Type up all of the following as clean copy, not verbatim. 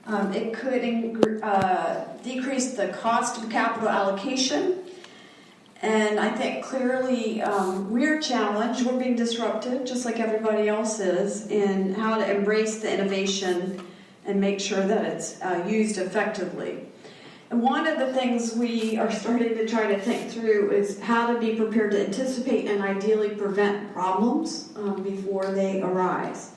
It could decrease the cost of capital allocation. And I think clearly we're challenged, we're being disrupted, just like everybody else is, in how to embrace the innovation and make sure that it's used effectively. And one of the things we are starting to try to think through is how to be prepared to anticipate and ideally prevent problems before they arise.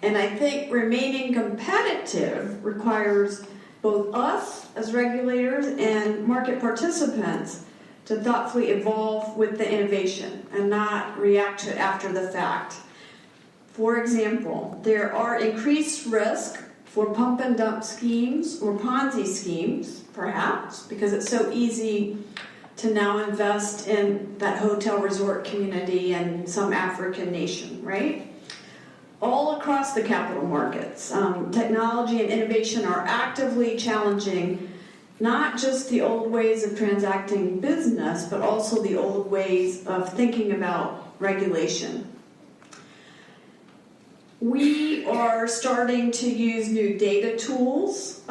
And I think remaining competitive requires both us as regulators and market participants to thoughtfully evolve with the innovation and not react to it after the fact. For example, there are increased risk for pump and dump schemes or Ponzi schemes, perhaps, because it's so easy to now invest in that hotel resort community in some African nation, right? All across the capital markets, technology and innovation are actively challenging not just the old ways of transacting business, but also the old ways of thinking about regulation. We are starting to use new data tools.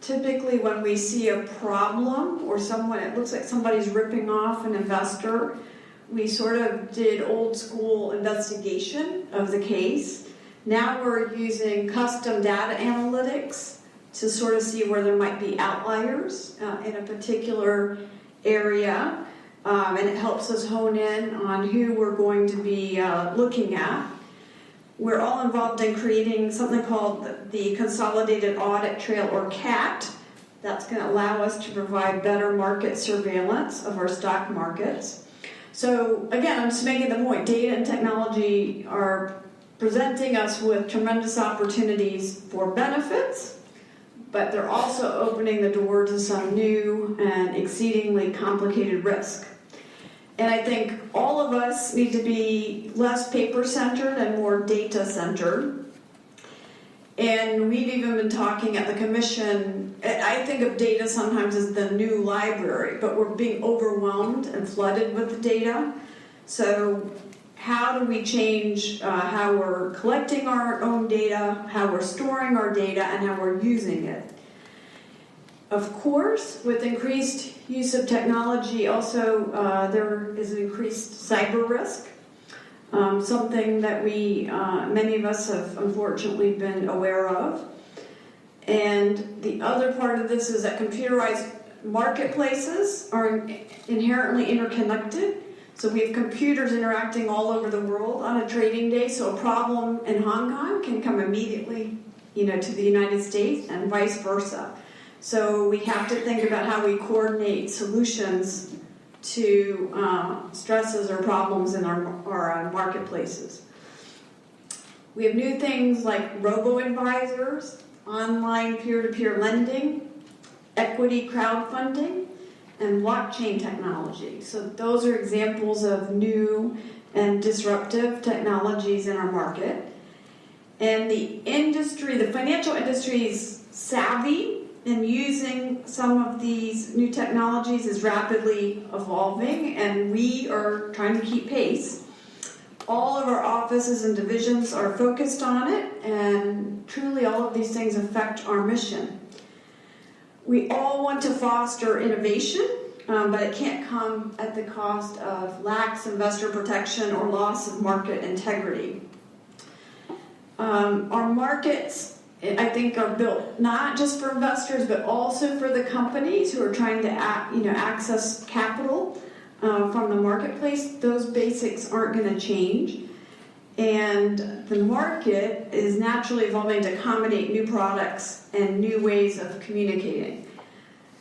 Typically when we see a problem or it looks like somebody's ripping off an investor, we sort of did old school investigation of the case. Now we're using custom data analytics to sort of see where there might be outliers in a particular area. And it helps us hone in on who we're going to be looking at. We're all involved in creating something called the Consolidated Audit Trail, or CAT. That's going to allow us to provide better market surveillance of our stock markets. So again, I'm just making the point, data and technology are presenting us with tremendous opportunities for benefits, but they're also opening the door to some new and exceedingly complicated risk. And I think all of us need to be less paper-centered and more data-centered. And we've even been talking at the Commission, I think of data sometimes as the new library, but we're being overwhelmed and flooded with the data. So how do we change how we're collecting our own data, how we're storing our data, and how we're using it? Of course, with increased use of technology, also there is an increased cyber risk. Something that many of us have unfortunately been aware of. And the other part of this is that computerized marketplaces are inherently interconnected. So we have computers interacting all over the world on a trading day. So a problem in Hong Kong can come immediately, to the United States and vice versa. So we have to think about how we coordinate solutions to stresses or problems in our marketplaces. We have new things like robo-advisors, online peer-to-peer lending, equity crowdfunding, and blockchain technology. So those are examples of new and disruptive technologies in our market. And the financial industry is savvy, and using some of these new technologies is rapidly evolving, and we are trying to keep pace. All of our offices and divisions are focused on it, and truly all of these things affect our mission. We all want to foster innovation, but it can't come at the cost of lax investor protection or loss of market integrity. Our markets, I think, are built not just for investors, but also for the companies who are trying to access capital from the marketplace. Those basics aren't going to change. And the market is naturally evolving to accommodate new products and new ways of communicating.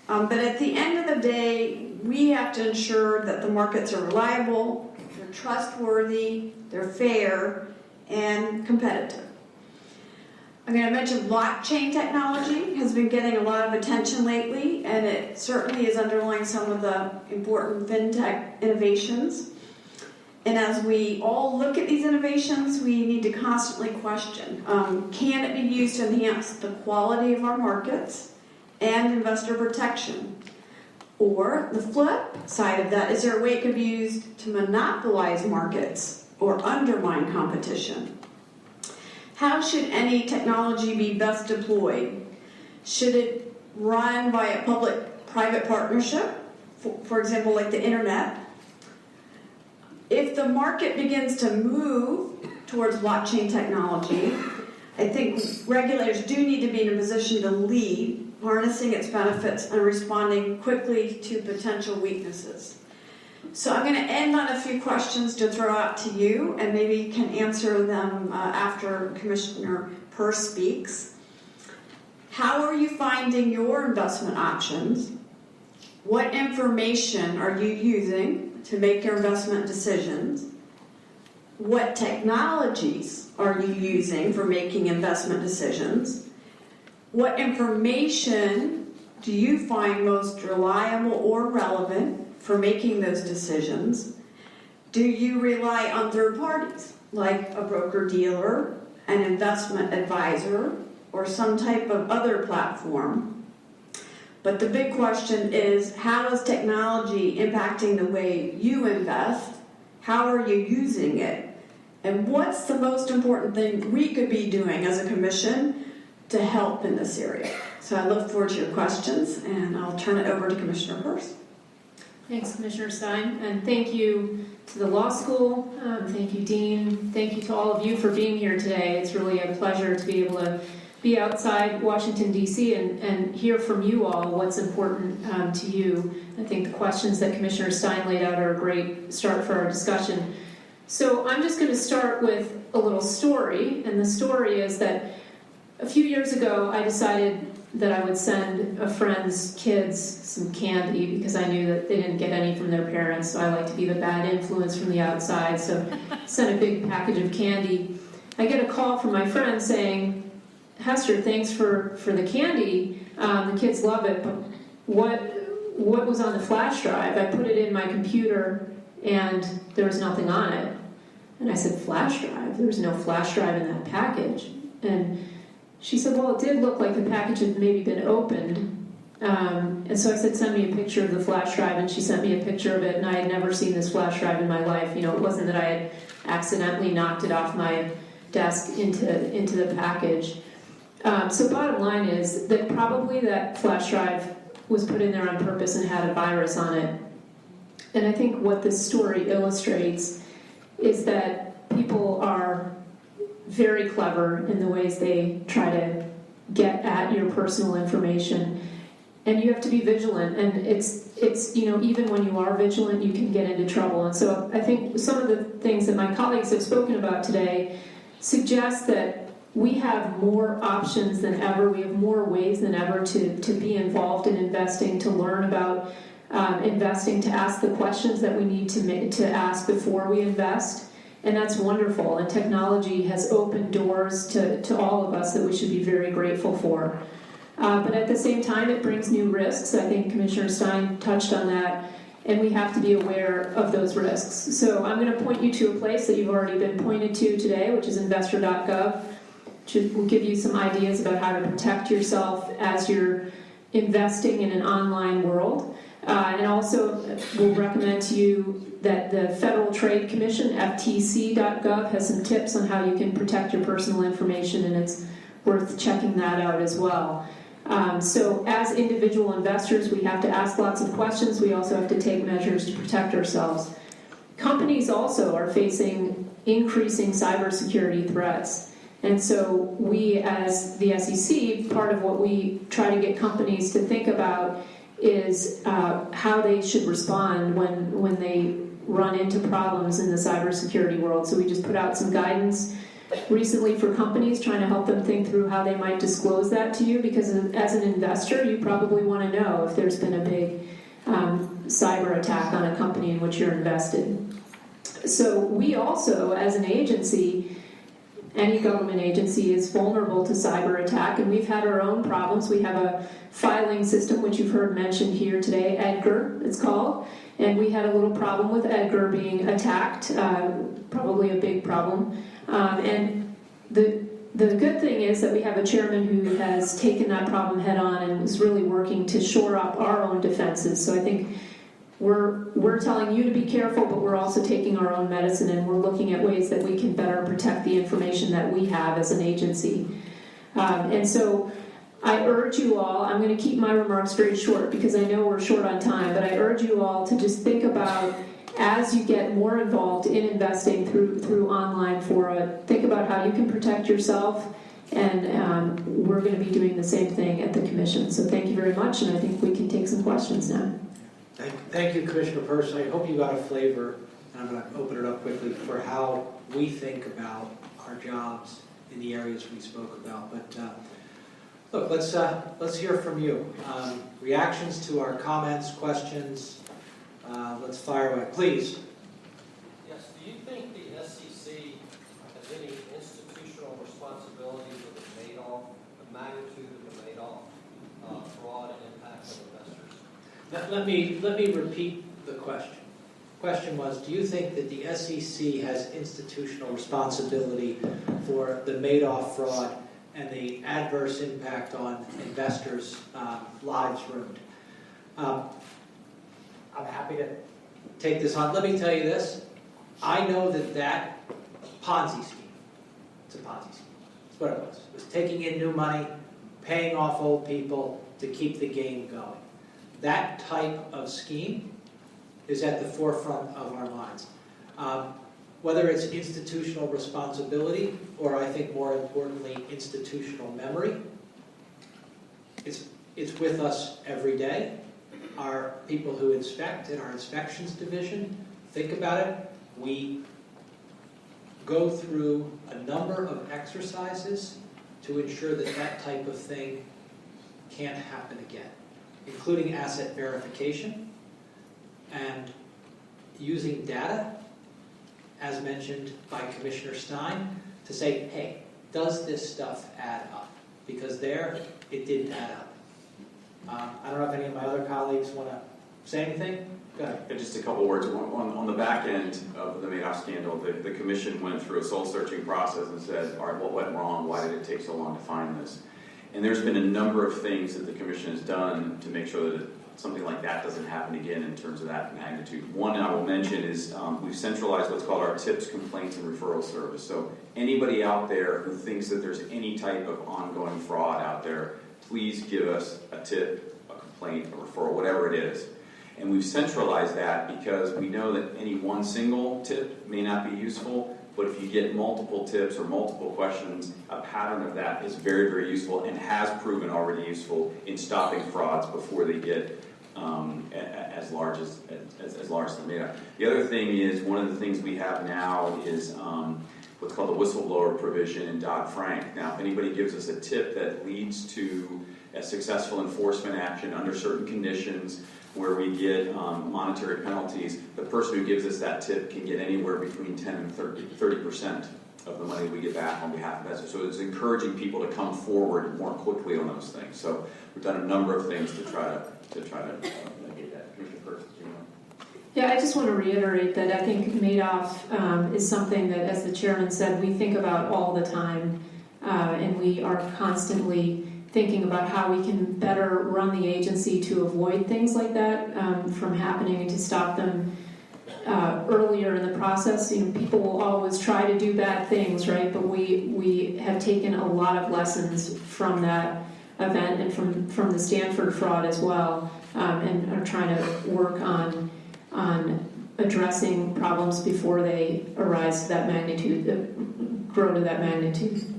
But at the end of the day, we have to ensure that the markets are reliable, they're trustworthy, they're fair, and competitive. I mentioned blockchain technology has been getting a lot of attention lately, and it certainly is underlying some of the important Fintech innovations. And as we all look at these innovations, we need to constantly question, can it be used to enhance the quality of our markets and investor protection? Or the flip side of that, is there a way it could be used to monopolize markets or undermine competition? how should any technology be best deployed? Should it run by a public-private partnership, for example, like the internet? If the market begins to move towards blockchain technology, I think regulators do need to be in a position to lead, harnessing its benefits and responding quickly to potential weaknesses. So I'm going to end on a few questions to throw out to you, and maybe you can answer them after Commissioner Peirce speaks. How are you finding your investment options? What information are you using to make your investment decisions? What technologies are you using for making investment decisions? What information do you find most reliable or relevant for making those decisions? Do you rely on third parties, like a broker-dealer, an investment advisor, or some type of other platform? But the big question is, how is technology impacting the way you invest? How are you using it? And what's the most important thing we could be doing as a commission to help in this area? So I look forward to your questions, and I'll turn it over to Commissioner Peirce. Thanks, Commissioner Stein, and thank you to the law school. Thank you, Dean. Thank you to all of you for being here today. It's really a pleasure to be able to be outside Washington, D.C. and hear from you all what's important to you. I think the questions that Commissioner Stein laid out are a great start for our discussion. So I'm just going to start with a little story, and the story is that a few years ago I decided that I would send a friend's kids some candy because I knew that they didn't get any from their parents, so I like to be the bad influence from the outside, so sent a big package of candy. I get a call from my friend saying, Hester, thanks for the candy. The kids love it, but what was on the flash drive? I put it in my computer and there was nothing on it. And I said, flash drive? There was no flash drive in that package. And she said, well, it did look like the package had maybe been opened. And so I said, send me a picture of the flash drive, and she sent me a picture of it, and I had never seen this flash drive in my life. You know, it wasn't that I had accidentally knocked it off my desk into the package. So bottom line is that probably that flash drive was put in there on purpose and had a virus on it. And I think what this story illustrates is that people are very clever in the ways they try to get at your personal information, and you have to be vigilant. And it's you know, even when you are vigilant, you can get into trouble. And so I think some of the things that my colleagues have spoken about today suggest that we have more options than ever. We have more ways than ever to be involved in investing, to learn about investing, to ask the questions that we need to ask before we invest. And that's wonderful. And technology has opened doors to all of us that we should be very grateful for. But at the same time, it brings new risks. I think Commissioner Stein touched on that. And we have to be aware of those risks. So I'm going to point you to a place that you've already been pointed to today, which is investor.gov, which will give you some ideas about how to protect yourself as you're investing in an online world. And also we'll recommend to you that the Federal Trade Commission, FTC.gov, has some tips on how you can protect your personal information, and it's worth checking that out as well. So as individual investors, we have to ask lots of questions. We also have to take measures to protect ourselves. Companies also are facing increasing cybersecurity threats. And so we, as the SEC, part of what we try to get companies to think about is how they should respond when they run into problems in the cybersecurity world. So we just put out some guidance recently for companies, trying to help them think through how they might disclose that to you, because as an investor, you probably want to know if there's been a big cyber attack on a company in which you're invested. So we also, as an agency, any government agency is vulnerable to cyber attack, and we've had our own problems. We have a filing system, which you've heard mentioned here today, EDGAR it's called, and we had a little problem with EDGAR being attacked, probably a big problem. And the good thing is that we have a chairman who has taken that problem head on and is really working to shore up our own defenses. So I think we're telling you to be careful, but we're also taking our own medicine, and we're looking at ways that we can better protect the information that we have as an agency. And so I urge you all, I'm going to keep my remarks very short because I know we're short on time, but I urge you all to just think about, as you get more involved in investing through online fora, think about how you can protect yourself, and we're going to be doing the same thing at the Commission. So thank you very much, and I think we can take some questions now. Thank you, Commissioner Person. I hope you got a flavor, and I'm going to open it up quickly, for how we think about our jobs in the areas we spoke about. But look, let's hear from you. Reactions to our comments, questions. Let's fire away, please. Yes. Do you think the SEC has any institutional responsibility for the Madoff, the magnitude of the Madoff fraud and impact on investors? Let me repeat the question. The question was, do you think that the SEC has institutional responsibility for the Madoff fraud and the adverse impact on investors' lives ruined? I'm happy to take this on. Let me tell you this. I know that Ponzi scheme, it's a Ponzi scheme. That's what it was. It was taking in new money, paying off old people to keep the game going. That type of scheme is at the forefront of our minds. Whether it's institutional responsibility or, I think more importantly, institutional memory, it's with us every day. Our people who inspect in our inspections division think about it. We go through a number of exercises to ensure that that type of thing can't happen again, including asset verification and using data, as mentioned by Commissioner Stein, to say, hey, does this stuff add up? Because there, it didn't add up. I don't know if any of my other colleagues want to say anything. Go ahead. Just a couple words. On the back end of the Madoff scandal, the Commission went through a soul-searching process and said, all right, what went wrong? Why did it take so long to find this? And there's been a number of things that the Commission has done to make sure that something like that doesn't happen again in terms of that magnitude. One I will mention is we've centralized what's called our tips, complaints, and referral service. So anybody out there who thinks that there's any type of ongoing fraud out there, please give us a tip, a complaint, a referral, whatever it is. And we've centralized that because we know that any one single tip may not be useful, but if you get multiple tips or multiple questions, a pattern of that is very, very useful and has proven already useful in stopping frauds before they get as large as they're made up. The other thing is, one of the things we have now is what's called the whistleblower provision in Dodd-Frank. Now, if anybody gives us a tip that leads to a successful enforcement action under certain conditions where we get monetary penalties, the person who gives us that tip can get anywhere between 10 and 30% of the money we get back on behalf of investors. So it's encouraging people to come forward more quickly on those things. So we've done a number of things to try to mitigate that. Commissioner Perkins, do you want to? Yeah, I just want to reiterate that I think Madoff is something that, as the chairman said, we think about all the time, and we are constantly thinking about how we can better run the agency to avoid things like that from happening and to stop them earlier in the process. You know, people will always try to do bad things, right? But we have taken a lot of lessons from that event and from the Stanford fraud as well, and are trying to work on addressing problems before they arise to that magnitude, grow to that magnitude.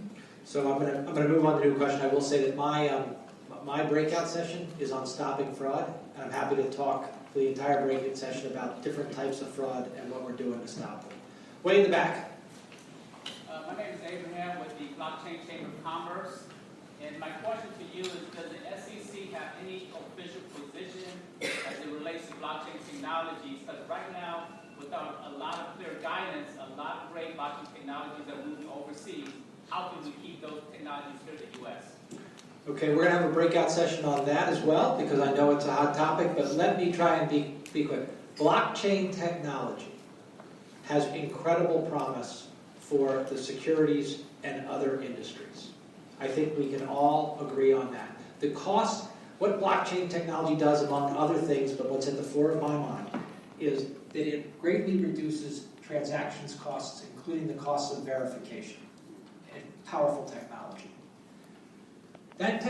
So I'm gonna move on to a new question. I will say that my breakout session is on stopping fraud, and I'm happy to talk for the entire breakout session about different types of fraud and what we're doing to stop them. Way in the back. My name is Abraham with the Blockchain Chamber of Commerce, and my question to you is, does the SEC have any official position as it relates to blockchain technologies? Because right now, without a lot of clear guidance, a lot of great blockchain technologies are moving overseas. How can we keep those technologies here in the U.S.? Okay, we're gonna have a breakout session on that as well, because I know it's a hot topic, but let me try and be quick. Blockchain technology has incredible promise for the securities and other industries. I think we can all agree on that. The cost What blockchain technology does, among other things, but what's at the fore of my mind, is that it greatly reduces transactions costs, including the costs of verification. And powerful technology. That